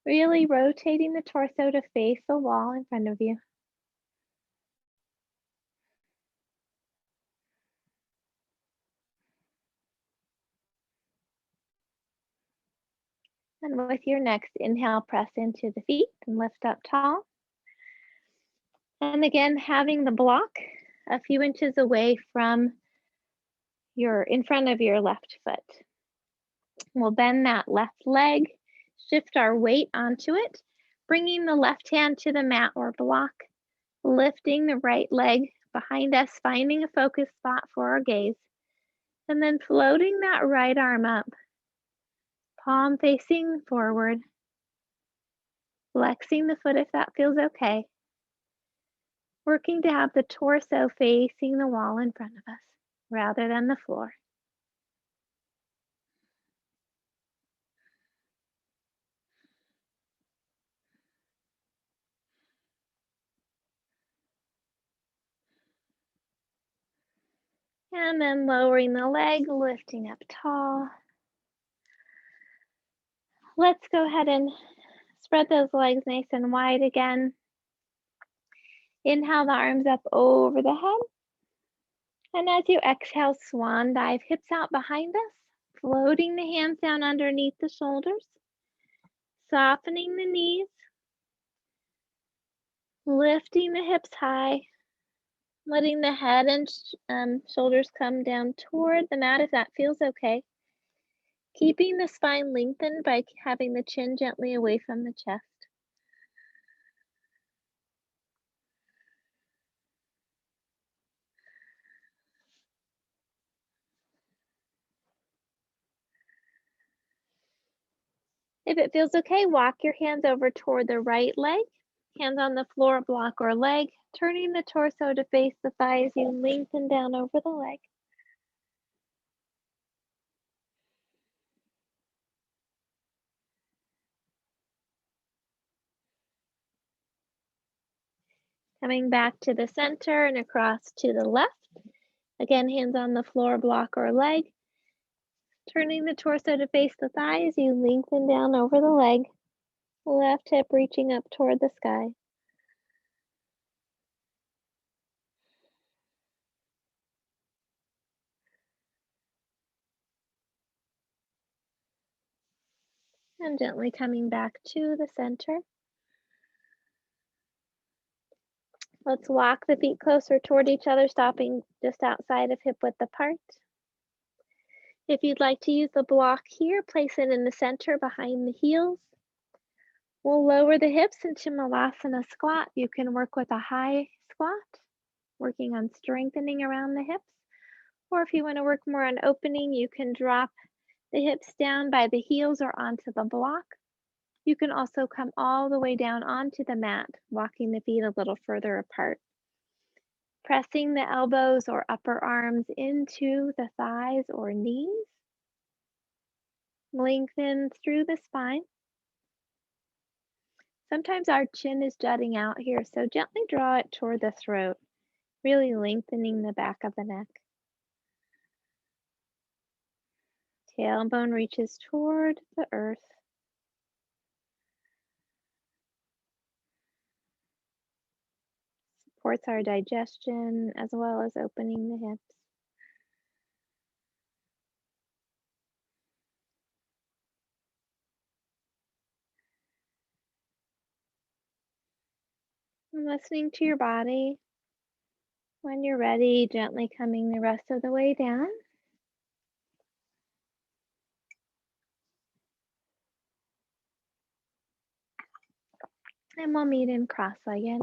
Really rotating the torso to face the wall in front of you. And with your next inhale, press into the feet and lift up tall. And again, having the block a few inches away from in front of your left foot. We'll bend that left leg, shift our weight onto it, bringing the left hand to the mat or block, lifting the right leg behind us, finding a focus spot for our gaze, and then floating that right arm up, palm facing forward, flexing the foot if that feels okay, working to have the torso facing the wall in front of us rather than the floor. And then lowering the leg, lifting up tall. Let's go ahead and spread those legs nice and wide again. Inhale the arms up over the head. And as you exhale, swan dive, hips out behind us, floating the hands down underneath the shoulders, softening the knees, lifting the hips high, letting the head and shoulders come down toward the mat if that feels okay. Keeping the spine lengthened by having the chin gently away from the chest. If it feels okay, walk your hands over toward the right leg, hands on the floor, block or leg, turning the torso to face the thighs, you lengthen down over the leg. Coming back to the center and across to the left. Again, hands on the floor, block or leg. Turning the torso to face the thighs, you lengthen down over the leg. Left hip reaching up toward the sky. And gently coming back to the center. Let's walk the feet closer toward each other, stopping just outside of hip width apart. If you'd like to use the block here, place it in the center behind the heels. We'll lower the hips into Malasana squat. You can work with a high squat, working on strengthening around the hips. Or if you want to work more on opening, you can drop the hips down by the heels or onto the block. You can also come all the way down onto the mat, walking the feet a little further apart. Pressing the elbows or upper arms into the thighs or knees. Lengthen through the spine. Sometimes our chin is jutting out here, so gently draw it toward the throat, really lengthening the back of the neck. Tailbone reaches toward the earth. supports our digestion as well as opening the hips. And listening to your body. When you're ready, gently coming the rest of the way down. And we'll meet in cross-legged.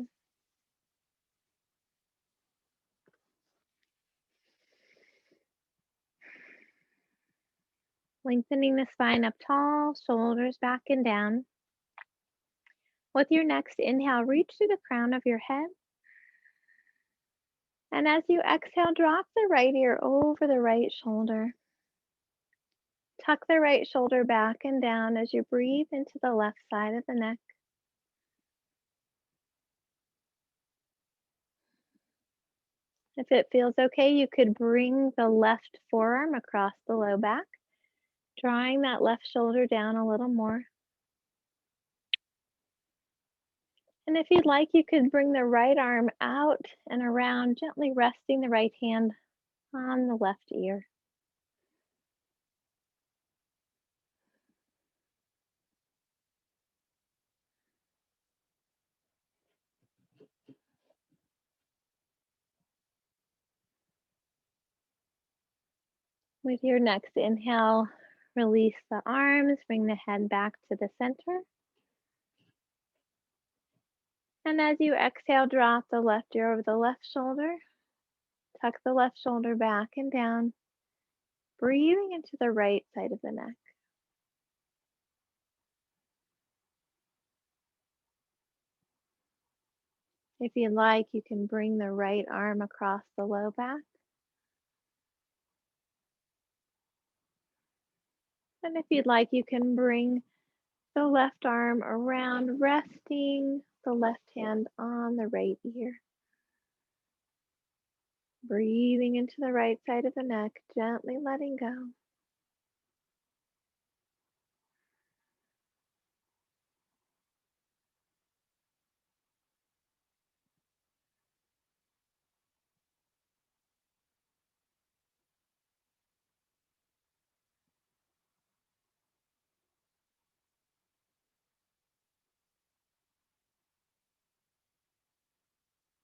Lengthening the spine up tall, shoulders back and down. With your next inhale, reach to the crown of your head. And as you exhale, drop the right ear over the right shoulder. Tuck the right shoulder back and down as you breathe into the left side of the neck. If it feels okay, you could bring the left forearm across the low back, drawing that left shoulder down a little more. And if you'd like, you could bring the right arm out and around, gently resting the right hand on the left ear. With your next inhale, release the arms, bring the head back to the center. And as you exhale, drop the left ear over the left shoulder. Tuck the left shoulder back and down, breathing into the right side of the neck. If you'd like, you can bring the right arm across the low back. And if you'd like, you can bring the left arm around, resting the left hand on the right ear. Breathing into the right side of the neck, gently letting go.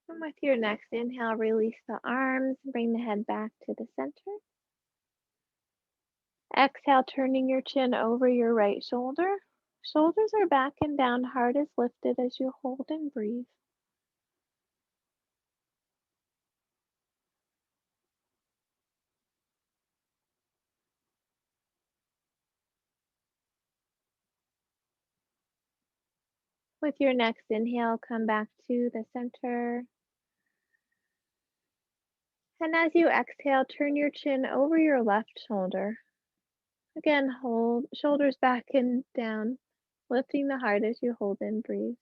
And with your next inhale, release the arms, bring the head back to the center. Exhale, turning your chin over your right shoulder. Shoulders are back and down, heart is lifted as you hold and breathe. With your next inhale, come back to the center. And as you exhale, turn your chin over your left shoulder. Again, hold shoulders back and down, lifting the heart as you hold and breathe.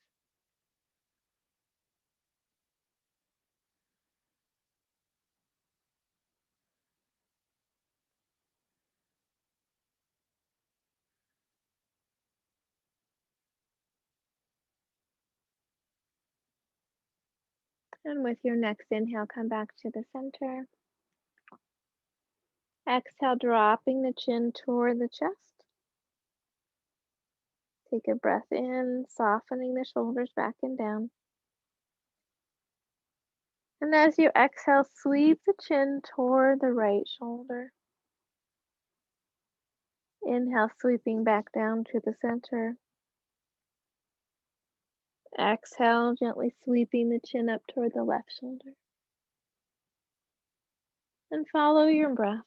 And with your next inhale, come back to the center. Exhale, dropping the chin toward the chest. Take a breath in, softening the shoulders back and down. And as you exhale, sweep the chin toward the right shoulder. Inhale, sweeping back down to the center. Exhale, gently sweeping the chin up toward the left shoulder. And follow your breath.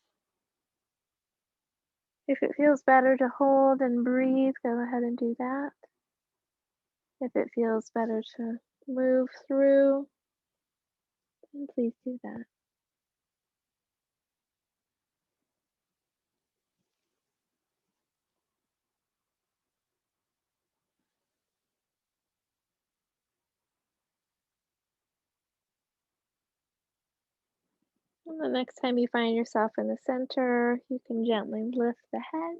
If it feels better to hold and breathe, go ahead and do that. If it feels better to move through, then please do that. And the next time you find yourself in the center, you can gently lift the head.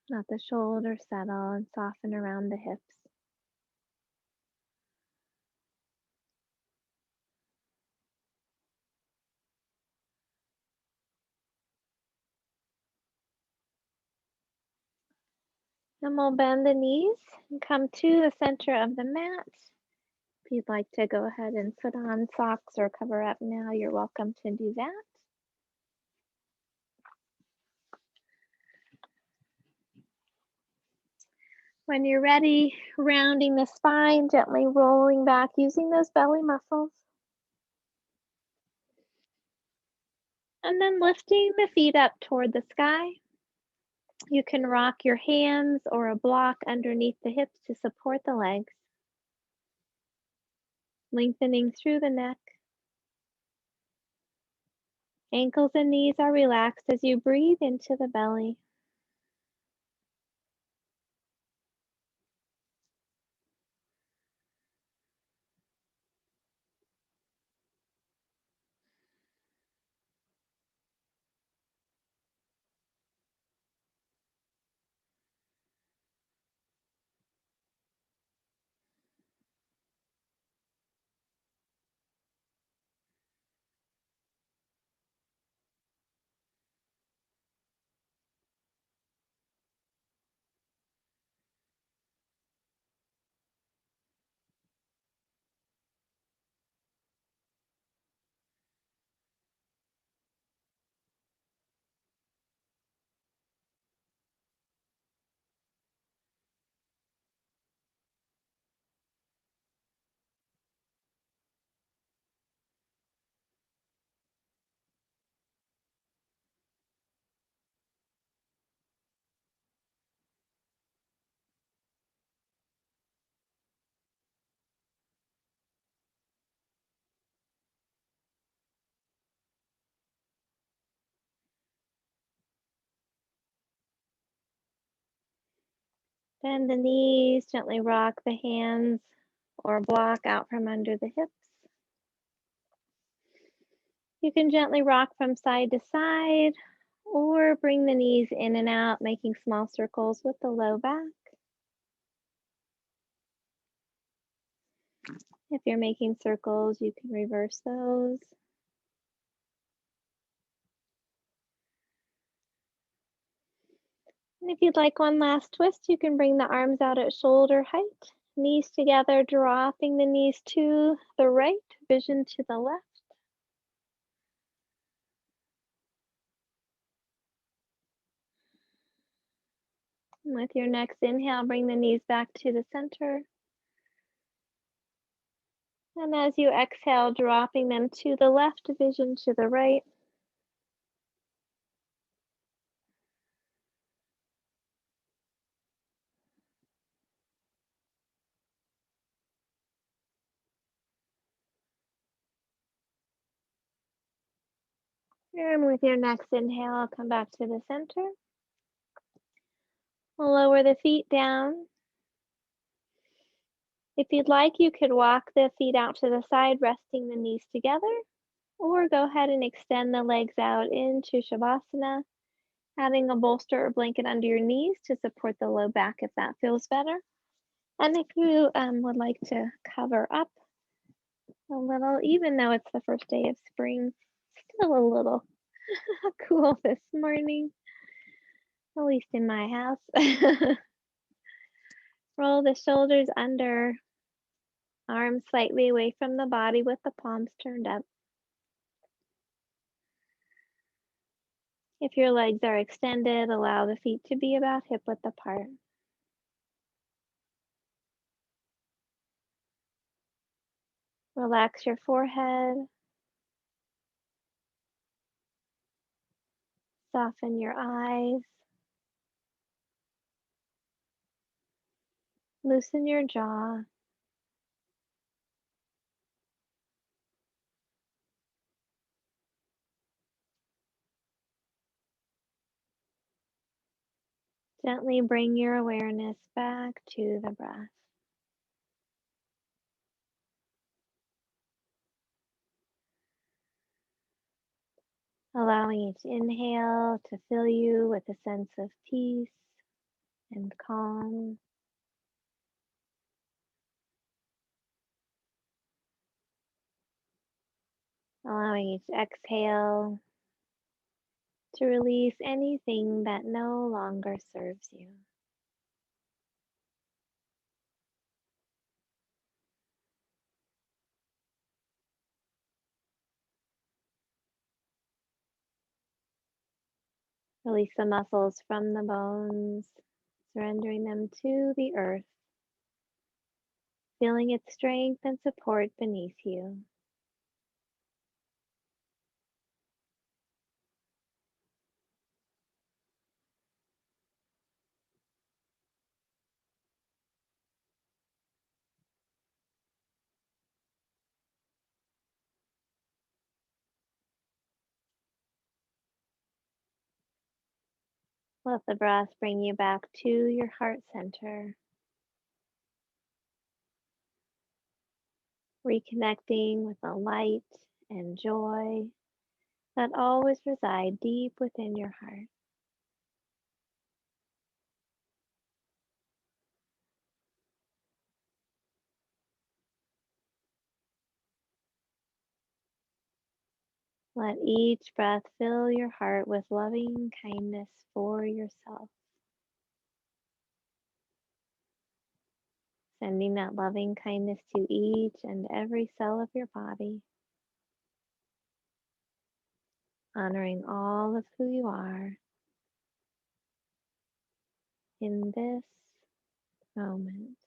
Let the shoulders settle and soften around the hips. Then we'll bend the knees and come to the center of the mat. If you'd like to go ahead and put on socks or cover up now, you're welcome to do that. When you're ready, rounding the spine, gently rolling back using those belly muscles. And then lifting the feet up toward the sky. You can rock your hands or a block underneath the hips to support the legs. Lengthening through the neck. Ankles and knees are relaxed as you breathe into the belly. Bend the knees, gently rock the hands or block out from under the hips. You can gently rock from side to side or bring the knees in and out, making small circles with the low back. If you're making circles, you can reverse those. And if you'd like one last twist, you can bring the arms out at shoulder height, knees together, dropping the knees to the right, vision to the left. And with your next inhale, bring the knees back to the center. And as you exhale, dropping them to the left, vision to the right. And with your next inhale, come back to the center. Lower the feet down. If you'd like, you could walk the feet out to the side, resting the knees together, or go ahead and extend the legs out into Shavasana, having a bolster or blanket under your knees to support the low back if that feels better. And if you would like to cover up a little, even though it's the first day of spring, still a little cool this morning, at least in my house. Roll the shoulders under, arms slightly away from the body with the palms turned up. If your legs are extended, allow the feet to be about hip width apart. Relax your forehead. Soften your eyes. Loosen your jaw. Gently bring your awareness back to the breath. Allowing each inhale to fill you with a sense of peace and calm. Allowing each exhale to release anything that no longer serves you. Release the muscles from the bones, surrendering them to the earth, feeling its strength and support beneath you. Let the breath bring you back to your heart center, reconnecting with the light and joy that always reside deep within your heart. Let each breath fill your heart with loving kindness for yourself, sending that loving kindness to each and every cell of your body, honoring all of who you are in this moment.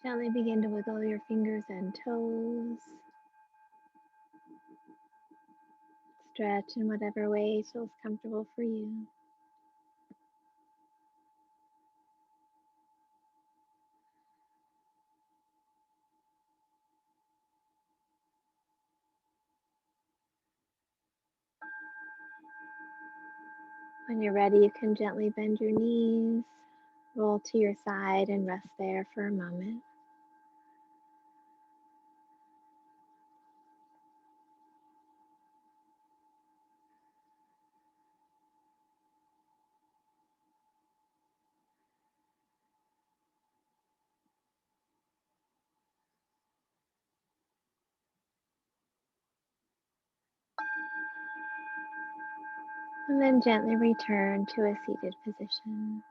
Gently begin to wiggle your fingers and toes. Stretch in whatever way feels comfortable for you. When you're ready, you can gently bend your knees, roll to your side, and rest there for a moment. And then gently return to a seated position.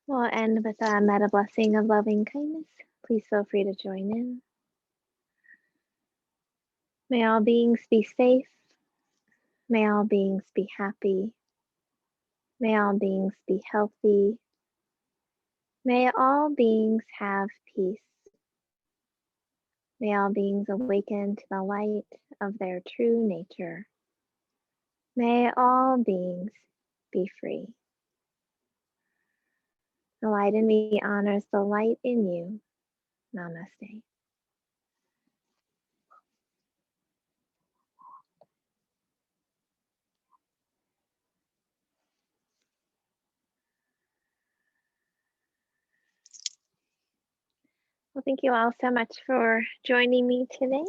We'll end with a metta blessing of loving kindness. Please feel free to join in. May all beings be safe. May all beings be happy. May all beings be healthy. May all beings have peace. May all beings awaken to the light of their true nature. May all beings be free. The light in me honors the light in you. Namaste. Well, thank you all so much for joining me today.